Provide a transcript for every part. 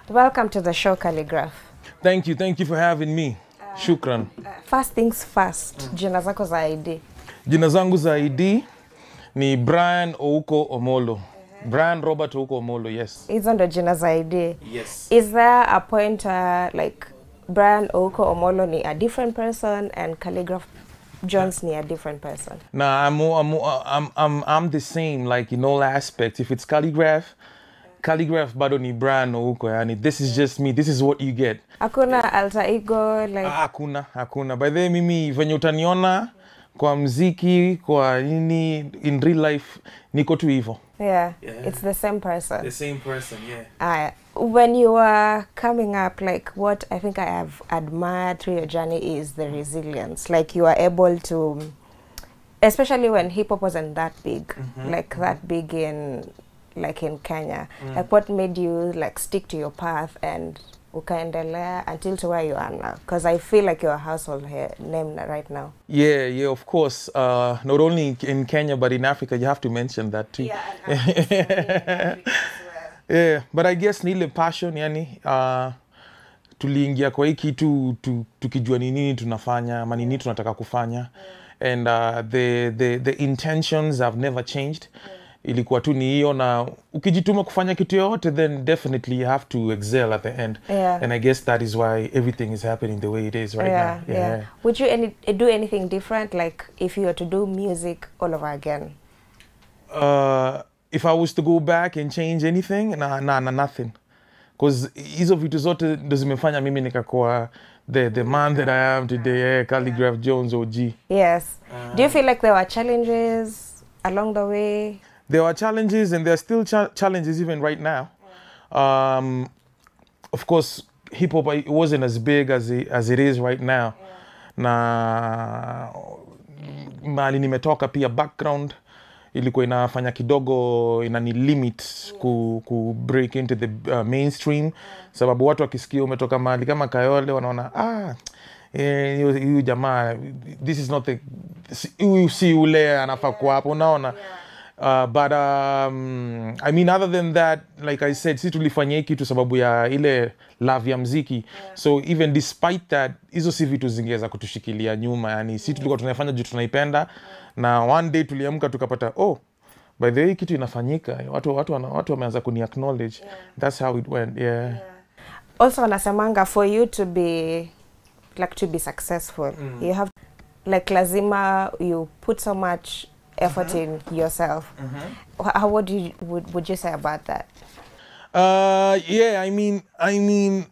Welcome to the show, Khaligraph. Thank you for having me. Shukran. First things first, jina zako za ID. Jina zangu za ID ni Brian Ouko Omolo. Brian Robert Ouko Omolo, yes. Hizo ndo jina za ID. Yes. Is there a point like Brian Ouko Omolo ni a different person and Khaligraph Jones ni a different person? Nah, I'm the same, like in all aspects. If it's Khaligraph bado ni Brian Ouko, yani this is just me. This is what you get. Hakuna alter ego like Hakuna. By the way, mimi venye utaniona kwa muziki, kwa nini, in real life niko tu hivyo. Yeah, it's the same person. The same person, yeah. When you were coming up, like what I think I have admired through your journey is the resilience. Like you are able to, especially when hip hop wasn't that big, like that big in Kenya. Like what made you like stick to your path and ukaendelea until to where you are now? Because I feel like you're a household name right now. Yeah, of course. Not only in Kenya, but in Africa, you have to mention that too. Yeah, and Africa as well. Yeah, but I guess ni ile passion, yani, tuliingia kwa hii kitu tukijua ni nini tunafanya, ama nini tunataka kufanya. And the intentions have never changed. Ilikuwa tu ni hiyo, na ukijituma kufanya kitu yote, then definitely you have to excel at the end. And I guess that is why everything is happening the way it is right now. Yeah. Would you do anything different, like if you were to do music all over again? If I was to go back and change anything, nothing. Because hizo vitu zote ndo zimefanya mimi nikakuwa the man that I am today, Khaligraph Jones OG. Yes. Do you feel like there were challenges along the way? There are challenges, and there are still challenges even right now. Of course, hip hop wasn't as big as it is right now. Na mali nimetoka pia background ilikuwa inafanya kidogo inani limit ku break into the mainstream, sababu watu wakisikia umetoka mahali kama Kayole wanaona huyu jamaa, this is not the si ule anafaa kuwa hapo, unaona. But I mean, other than that, like I said, si tulifanya kitu sababu ya ile love ya muziki. So even despite that, hizo si vitu zingeweza kutushikilia nyuma, yani si tulikuwa tunafanya juu tunaipenda, na one day tuliamka tukapata, by the way kitu inafanyika, watu wameanza kuni acknowledge. That's how it went. Also wanasemanga for you to be successful, you have like lazima you put so much effort in yourself. How would you say about that? I mean,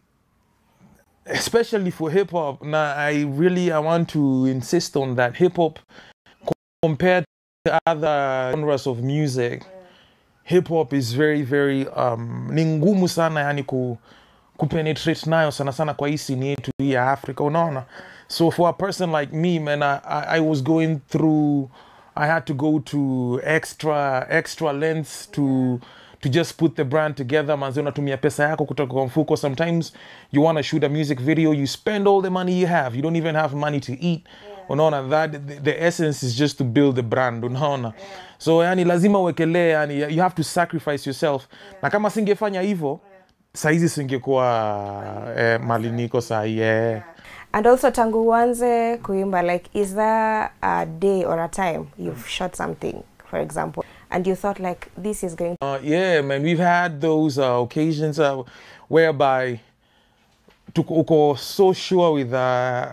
especially for hip hop. Now, I want to insist on that. Hip hop, compared to other genres of music, hip hop is very, very ni ngumu sana yani ku penetrate nayo sana kwa hii scene yetu ya Africa, unaona. So for a person like me, man, I was going through, I had to go to extra lengths to just put the brand together. Manzi unatumia pesa yako kutoka kwa mfuko. Sometimes you want to shoot a music video, you spend all the money you have. You don't even have money to eat. Unaona, that the essence is just to build the brand, unaona. So yani lazima uwekele, yani you have to sacrifice yourself. Na kama singefanya hivyo, saizi singekuwa mali niko sahi. And also tangu uanze kuimba, like is there a day or a time you've shot something, for example, and you thought like this is going yeah, man, we've had those occasions whereby uko so sure with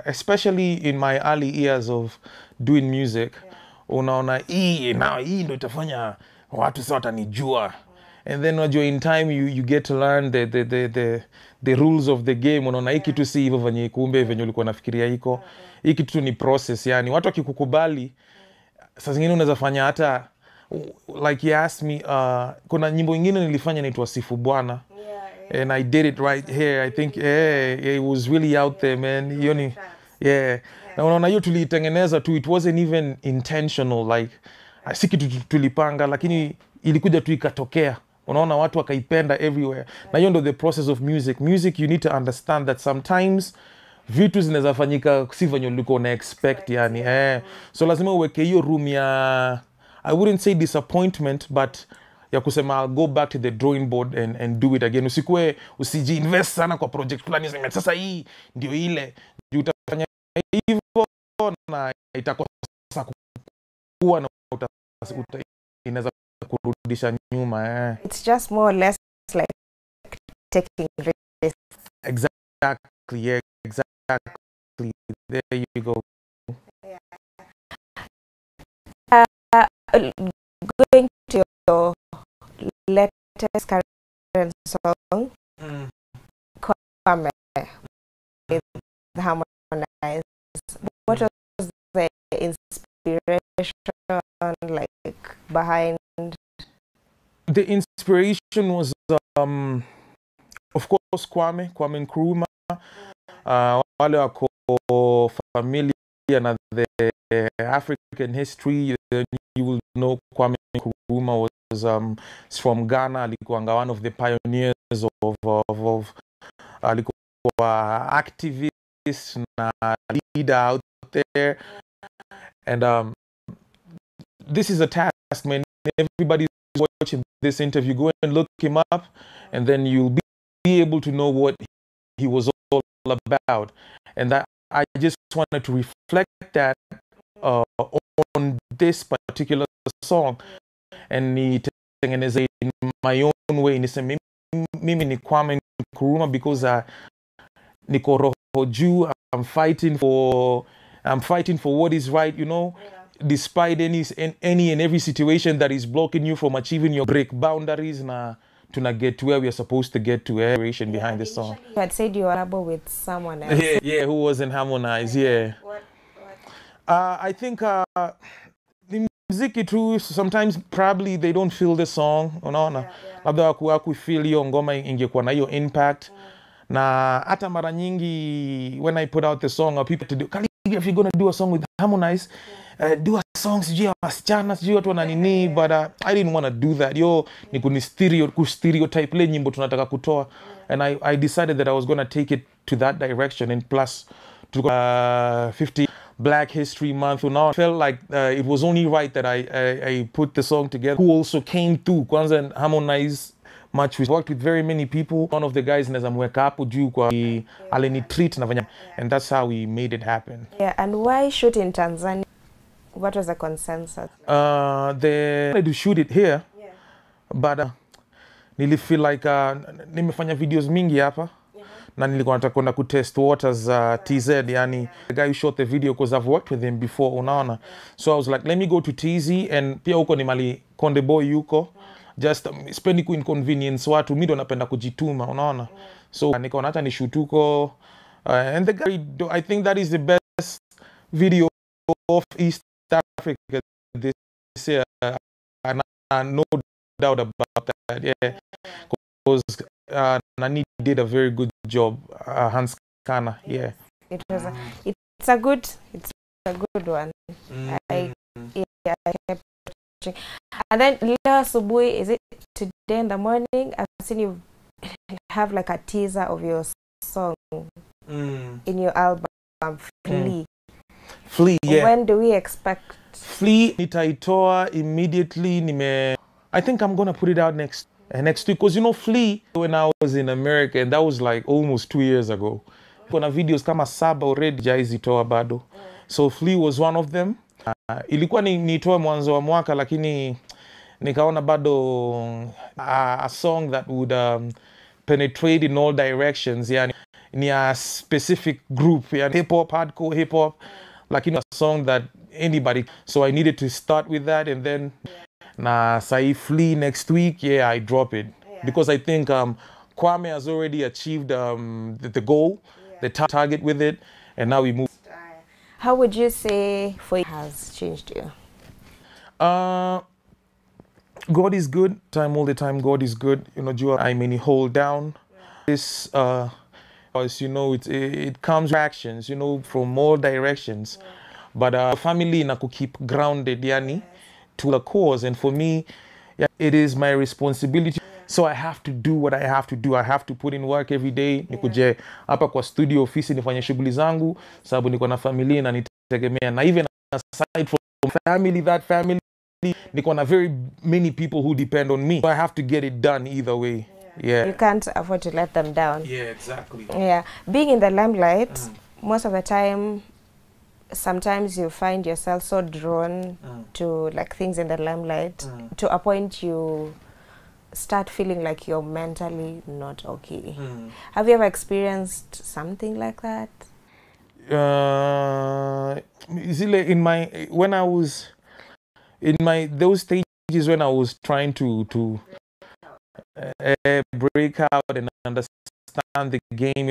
especially in my early years of doing music, unaona hii ndo itafanya watu sasa watanijua. And then in time you get to learn the rules of the game. Unaona hii kitu si hivyo venye kumbe venye ulikuwa unafikiria iko. Hii kitu ni process, yani watu wakikukubali sasa zingine unaweza fanya hata like you asked me, kuna nyimbo nyingine nilifanya inaitwa Sifu Bwana. And I did it right here. I think it was really out there, man. Yoni, na unaona hiyo tulitengeneza tu, it wasn't even intentional, like si kitu tulipanga, lakini ilikuja tu ikatokea. Unaona watu wakaipenda everywhere. Na hiyo ndo the process of music. Music, you need to understand that sometimes vitu zinaweza fanyika si venye ulikuwa una expect, yani. So lazima uweke hiyo room ya, I wouldn't say disappointment, but ya kusema I'll go back to the drawing board and do it again. Usiji-invest sana kwa project fulani sasa hii ndio ile. Utafanya hivyo na itakosa kukua na inaweza kurudisha nyuma. It's just more or less like taking risks. Exactly, yeah, exactly. There you go. Going to your latest current song, Kwame, with Harmonize. What was the inspiration like behind? The inspiration was, of course, Kwame Nkrumah. Wale wako familiar na the African history, you will know Kwame Nkrumah was from Ghana. Alikuwa one of the pioneers of alikuwa activist na leader out there. And this is a task, man. Everybody watching this interview, go and look him up, and then you'll be able to know what he was all about. And that I just wanted to reflect that on this particular song, and in my own way. Mimi ni Kwame Nkrumah because niko roho juu. I'm fighting for what is right, you know. Despite any and every situation that is blocking you from achieving your break boundaries na to get to where we are supposed to get to. Behind the song. You had said you were able with someone else. Yeah, who wasn't harmonized. Yeah. What? I think the muziki too, sometimes probably they don't feel the song, unaona. Labda waku feel hiyo ngoma ingekuwa na hiyo impact. Na hata mara nyingi when I put out the song, people to do, if you're going to do a song with Harmonize, do a song sijui ya wasichana sijui watu wana nini, but I didn't want to do that. Ni stereotype le nyimbo tunataka kutoa, and I decided that I was going to take it to that direction. And plus to 50 Black History Month, now I felt like it was only right that I put the song together. Who also came through Kwanza and Harmonize much. We worked with very many people. One of the guys nazamweka hapo juu kwa alinitreat na vanya, and that's how we made it happen. Yeah, and why shoot in Tanzania? What was the consensus? They wanted to shoot it here, but nilifeel like nimefanya videos mingi hapa, na nilikuwa nataka kwenda kutest waters TZ, yani the guy who shot the video, because I've worked with him before, unaona. So I was like, let me go to TZ, and pia huko ni mali Konde Boy yuko. Just spendi inconvenience watu, mimi ndo napenda kujituma, unaona. So nikaona hata nishutuko, and the guy, I think that is the best video of East Africa this year, and no doubt about that. Yeah, because Nani did a very good job. Hans Kana, yeah. It's a good one. I kept watching. And then leo asubuhi, is it today in the morning, I've seen you have like a teaser of your song in your album, Flee. Yeah. When do we expect? Flee, nitaitoa immediately. I think I'm gonna put it out next week, because you know Flee, when I was in America, and that was like almost 2 years ago. Kuna videos kama 7 already jaizitoa bado. So Flee was one of them. Ilikuwa nitoa mwanzo wa mwaka, lakini nikaona bado a song that would penetrate in all directions, yani ni a specific group, yani hip hop, hardcore hip hop, lakini a song that anybody. So I needed to start with that, and then na say Flee next week, I drop it, because I think Kwame has already achieved the goal, the target with it, and now we move. How would you say for you has changed you? God is good. All the time, God is good. You know, I mean, hold down. This, as you know, it comes reactions, you know, from all directions. But family na keep grounded, yani, to the cause. And for me, it is my responsibility. So I have to do what I have to do. I have to put in work every day. Nikuje hapa kwa studio office nifanye shughuli zangu, sababu niko na familia na nitegemea. Na even aside from family, that family niko na very many people who depend on me. So I have to get it done either way. Yeah. You can't afford to let them down. Yeah, exactly. Yeah. Being in the limelight, most of the time, sometimes you find yourself so drawn to like things in the limelight to a point you start feeling like you're mentally not okay. Have you ever experienced something like that? When I was in those stages when I was trying to break out and understand the game,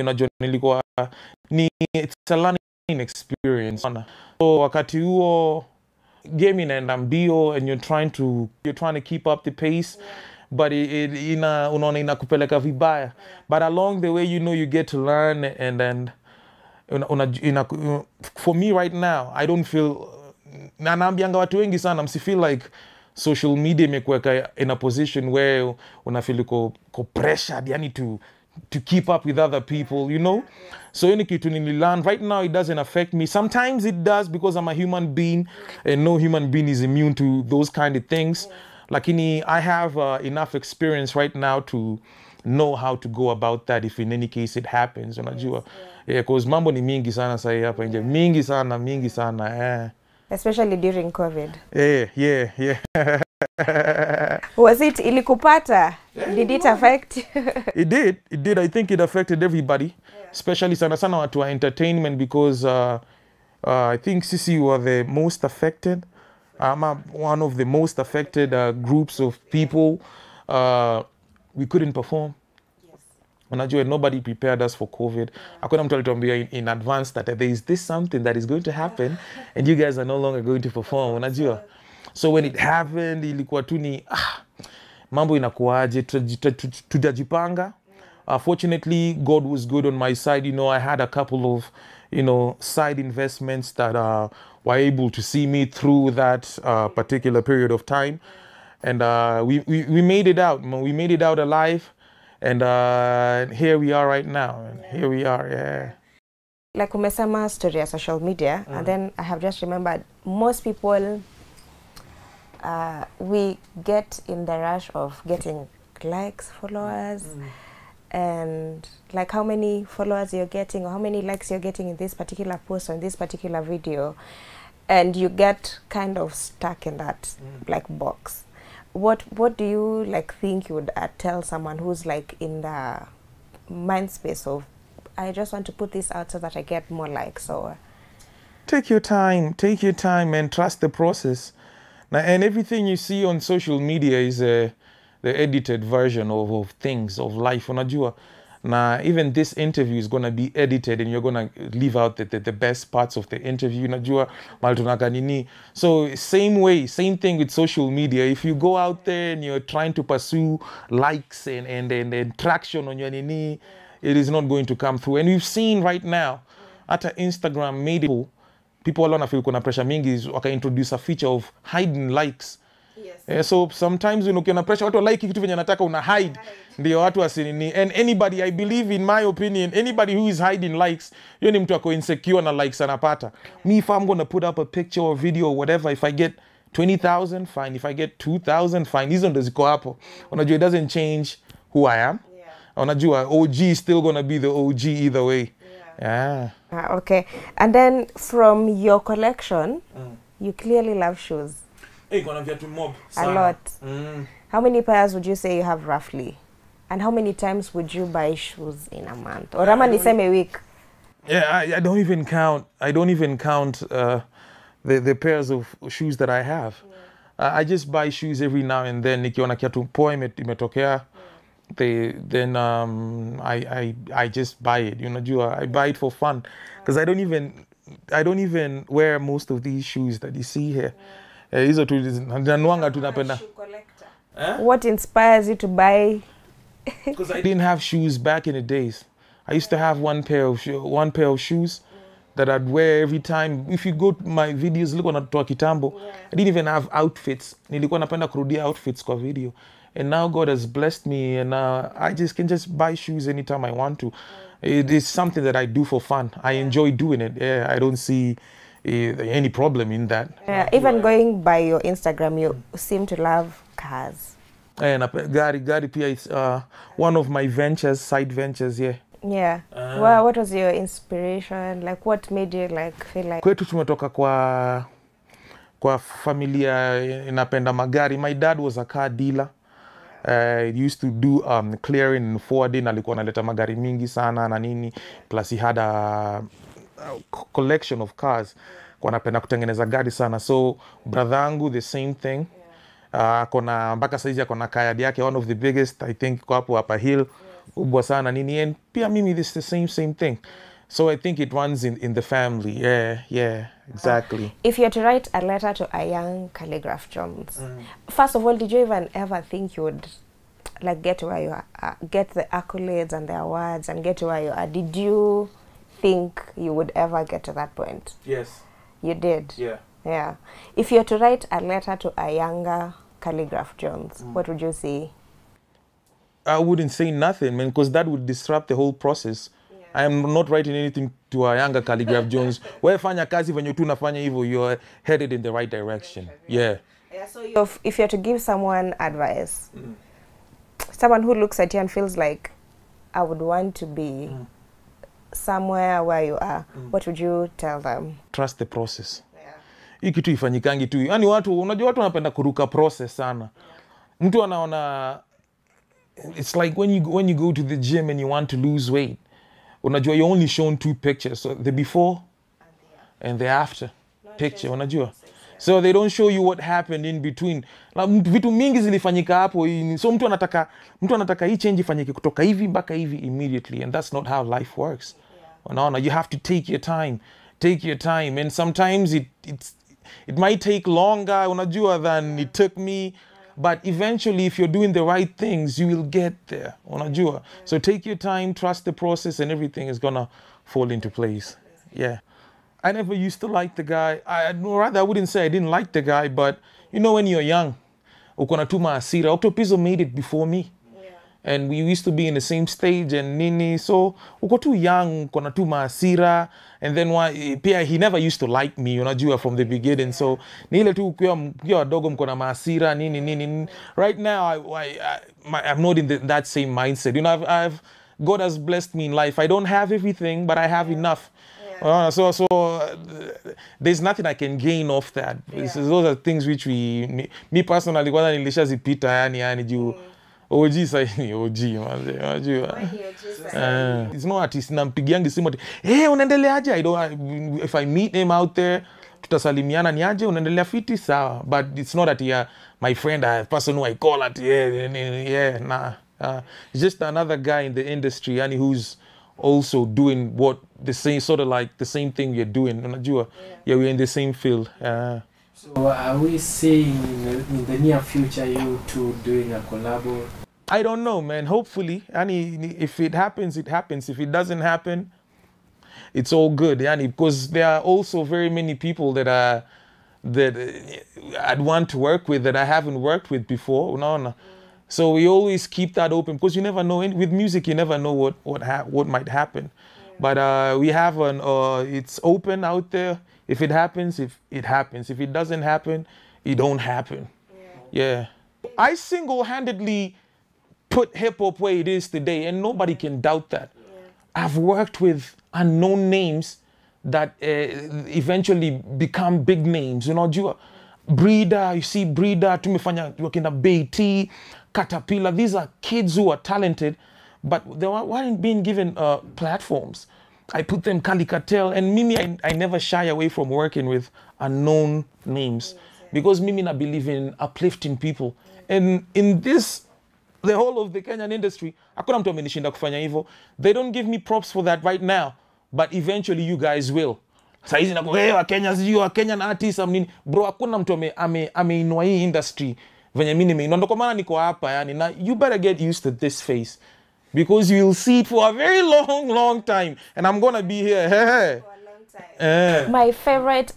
it's a learning experience. So wakati huo game inaenda mbio and you're trying to keep up the pace, but unaona inakupeleka vibaya. But along the way, you get to learn, and then for me right now, I don't feel, na naambianga watu wengi sana, feel like social media imekuweka in a position where unafeel uko pressured, yani to keep up with other people, So any kitu nililearn right now, it doesn't affect me. Sometimes it does because I'm a human being, and no human being is immune to those kind of things. Lakini I have enough experience right now to know how to go about that if in any case it happens. Unajua, because mambo ni mingi sana sasa hapa nje, mingi sana. Especially during COVID. Yeah. Was it ilikupata? Did it affect? It did. I think it affected everybody, especially sana watu wa entertainment, because I think sisi were the most affected. I'm one of the most affected groups of people. We couldn't perform. Unajua, nobody prepared us for COVID. Hakuna mtu alituambia in advance that there is this something that is going to happen and you guys are no longer going to perform. Unajua. So when it happened, ilikuwa tu ni mambo inakuaje, tutajipanga. Fortunately, God was good on my side. I had a couple of, side investments that were able to see me through that particular period of time. And we made it out. We made it out alive. And here we are right now. Here we are, yeah. Like umesema story ya social media, and then I have just remembered, most people, we get in the rush of getting likes, followers, and like how many followers you're getting or how many likes you're getting in this particular post or in this particular video, and you get kind of stuck in that like box. What do you like think you would tell someone who's like in the mind space of, I just want to put this out so that I get more likes? Or take your time and trust the process. Now, and everything you see on social media is the edited version of things, of life. Unajua. Now, even this interview is going to be edited and you're going to leave out the best parts of the interview. Unajua, nini. So same thing with social media. If you go out there and you're trying to pursue likes and traction on your nini, it is not going to come through. And we've seen right now, at Instagram made people alona feel kuna pressure mingi waka introduce a feature of hiding likes. Yes. So sometimes ukiona pressure watu like kitu venye nataka una hide ndio watu wasinini. And anybody, I believe in my opinion, anybody who is hiding likes, ni mtu ako insecure na likes anapata. Me, if I'm going to put up a picture or video or whatever, if I get 20,000, fine. If I get 2,000, fine. Hizo ndo ziko hapo. Unajua, it doesn't change who I am. Unajua, OG is still going to be the OG either way. Yeah. Okay. And then from your collection, you clearly love shoes. Hey, gonna get to mob. A lot. How many pairs would you say you have roughly? And how many times would you buy shoes in a month? Or ama niseme week? Yeah, I don't even count. I don't even count the pairs of shoes that I have. I just buy shoes every now and then. Nikiona kiatu poa imetokea. Then I just buy it. I buy it for fun because I don't even wear most of these shoes that you see here. Hizo tu nanuanga tunapenda. What inspires you to buy? Because I didn't have shoes back in the days. I used to have one pair of shoes that I'd wear every time. If you go to my videos, look on Natoa Kitambo, I didn't even have outfits. Nilikuwa napenda kurudia outfits kwa video. And now God has blessed me, and I can just buy shoes anytime I want to. It is something that I do for fun. I enjoy doing it. Yeah, I don't see any problem in that. Even going by your Instagram, you seem to love cars. And gari pia is one of my ventures, side ventures, yeah. Yeah. Well, what was your inspiration? Like, what made you like feel like? Kwetu tumetoka kwa familia inapenda magari. My dad was a car dealer. He used to do clearing and forwarding. Alikuwa analeta magari mingi sana na nini. Plus he had a collection of cars. Kwa napenda kutengeneza gari sana. So brothangu the same thing. Kona mpaka saizi akona kayad yake, one of the biggest, I think, kwa hapo hapa hill. Kubwa sana nini, and pia mimi this the same thing. So I think it runs in the family. Yeah, exactly. If you had to write a letter to a young Khaligraph Jones, first of all, did you even ever think you would like get to where you are, get the accolades and the awards and get to where you are? Did you think you would ever get to that point? Yes. You did? Yeah. If you had to write a letter to a younger Khaligraph Jones, what would you say? I wouldn't say nothing, man, because that would disrupt the whole process. I am not writing anything to a younger Khaligraph Jones. Wewe fanya kazi venye tu nafanya hivyo, you're headed in the right direction. Yeah. So if you had to give someone advice, someone who looks at you and feels like, I would want to be somewhere where you are, what would you tell them? Trust the process. Hii kitu ifanyikangi tu. Yaani unajua watu wanapenda kuruka process sana. Mtu anaona, it's like when you go to the gym and you want to lose weight. Unajua you're only shown 2 pictures, so the before and the after picture, unajua. So they don't show you what happened in between. Vitu mingi zilifanyika hapo, so mtu anataka hii change ifanyike kutoka hivi mpaka hivi immediately, and that's not how life works. Unaona, you have to take your time, and sometimes it might take longer, unajua, than it took me. But eventually, if you're doing the right things, you will get there. Unajua. So take your time, trust the process, and everything is gonna fall into place. Yeah. I never used to like the guy. I wouldn't say I didn't like the guy, but you know when you're young, ukona Tuma Kitu made it before me. And we used to be in the same stage and nini, so uko too young, ukona Tuma Kitu, and then he never used to like me, unajua, from the beginning. So ni ile tu ukiwa wadogo mkona maasira nini. Right now I'm not in that same mindset. You know, God has blessed me in life. I don't have everything, but I have enough. So there's nothing I can gain off that. Those are things which me personally, kwanza nilishazipita yani juu OG sahi OG manze, unajua. It's not artist nampigiangi simu ati, "Hey, unaendeleaje?" If I meet him out there, tutasalimiana, ni aje, unaendelea fiti, sawa. But it's not that my friend, a person who I call at, nah. It's just another guy in the industry, yani, who's also doing the same thing you're doing, unajua. Yeah, we're in the same field. So are we seeing in the near future you two doing a collab? I don't know, man. Hopefully. If it happens, it happens. If it doesn't happen, it's all good. Because there are also very many people that I'd want to work with that I haven't worked with before. No. So we always keep that open because you never know. With music, you never know what might happen. But we have it's open out there. If it happens, it happens. If it doesn't happen, it don't happen. Yeah. I single-handedly put hip-hop where it is today, and nobody can doubt that. I've worked with unknown names that eventually become big names. You know, Breeder, you see Breeder, tumefanya working at BT, Caterpillar. These are kids who are talented, but they weren't being given platforms. I put them Calicatel, and Mimi, I never shy away from working with unknown names because Mimi, I believe in uplifting people. And in the whole of the Kenyan industry, hakuna mtu amenishinda kufanya hivyo. They don't give me props for that right now, but eventually you guys will. Saizi na kwa Kenya sijui Kenyan artist amnini, bro, hakuna mtu ameinua hii industry venye mimi nimeinua. Ndio kwa maana niko hapa yani, na you better get used to this face. Because you will see it for a very long time. And I'm going to be here. For a long time. My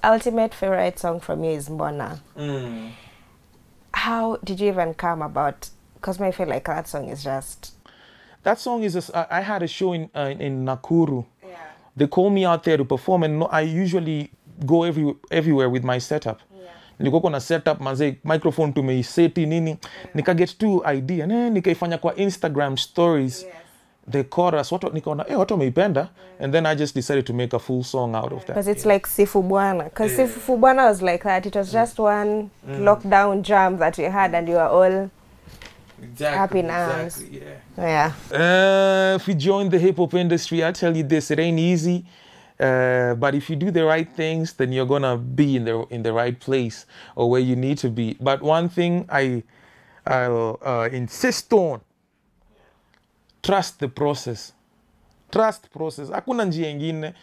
ultimate favorite song from you is Mbona. How did you even come about? Because I feel like that song is just... That song is... I had a show in Nakuru. Yeah. They call me out there to perform, and I usually go everywhere with my setup. Nilikuwa kuna setup manze, microphone tumeiseti nini, nikaget tu idea nikaifanya kwa Instagram stories. The chorus, nikaona watu wameipenda, and then I just decided to make a full song out of that. Because it's like Sifu Bwana. Because Sifu Bwana was like that. It was just one lockdown jam that you had, and you were all happy now. Exactly, yeah. If you join the hip hop industry, I tell you this: it ain't easy. But if you do the right things, then you're gonna be in the right place or where you need to be. But one thing I'll insist on: trust the process. Trust process. Hakuna njia ingine.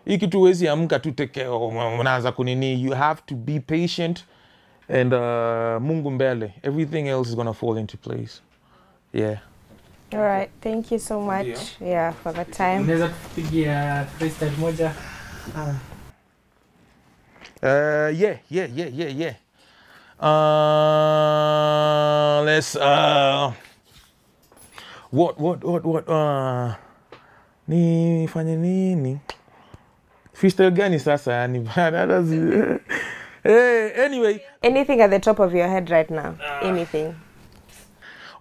Hii kitu huwezi amka tu unaanza kunini. You have to be patient and Mungu mbele. Everything else is gonna fall into place. Yeah. All right. Thank you so much. Yeah, for the time. Unaweza kupigia freestyle moja? Yeah. Let's what nifanye nini? Freestyle gani sasa yani? Anyway, anything at the top of your head right now. Anything.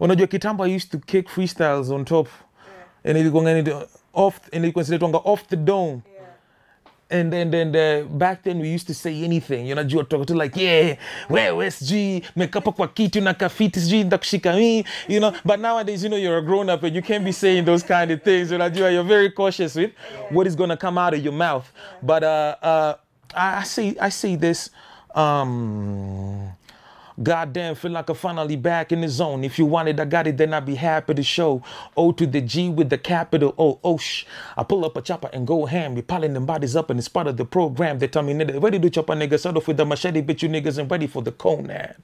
Unajua kitambo I used to kick freestyles on top. And ilikuwa off the dome. And then back then we used to say anything. Unajua talk to like, wewe SG mekapa kwa kitu na kafiti sijui ndakushika mimi, but nowadays you're a grown up and you can't be saying those kind of things. Unajua you're very cautious with what is going to come out of your mouth. But I say this goddamn, feel like I'm finally back in the zone. If you want it, I got it, then I'd be happy to show. O to the G with the capital O. I pull up a chopper and go ham. We piling them bodies up and it's part of the program. They tell me, nigga, ready to chop a nigga, start off with the machete, bitch, you niggas ain't ready for the Conan.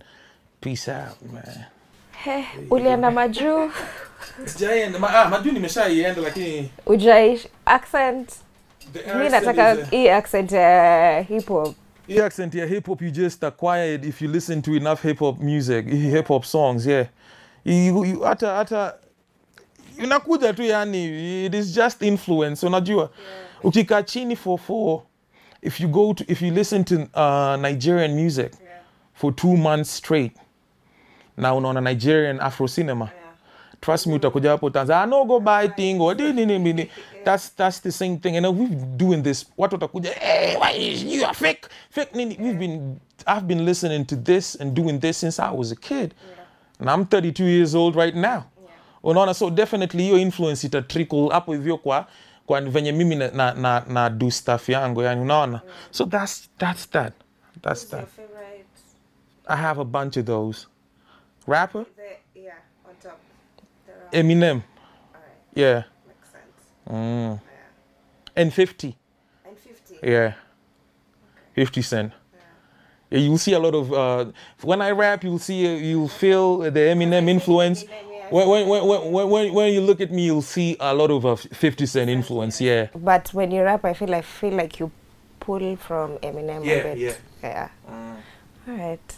Peace out, man. Hey, ulienda majuu? Sijaenda, majuu nimeshaienda lakini Ujaish accent. Mimi nataka hii accent hip hop. The accent here, hip hop, you just acquire it if you listen to enough hip hop music, hip hop songs, yeah. You hata unakuja tu yani, it is just influence. Unajua, ukikaa chini for if you listen to Nigerian music for 2 months straight, now unaona Nigerian Afro cinema. Trust me, utakuja hapo utaanza no go buy thing or that's the same thing. And we've been doing this. What utakuja, why you are fake nini? I've been listening to this and doing this since I was a kid. And I'm 32 years old right now. Unaona, so definitely your influence ita trickle hapo hivyo kwa venye mimi na do stuff yangu yani, unaona. So that's that. What's your favorite? I have a bunch of those. Rapper? On top. Eminem. All right. Yeah. Makes sense. And 50. And 50. Yeah. Okay. 50 Cent. Yeah, you'll see a lot of when I rap, you'll feel the Eminem influence. When you look at me, you'll see a lot of 50 Cent influence. Yeah. But when you rap, I feel like you pull from Eminem a bit. Yeah. All right.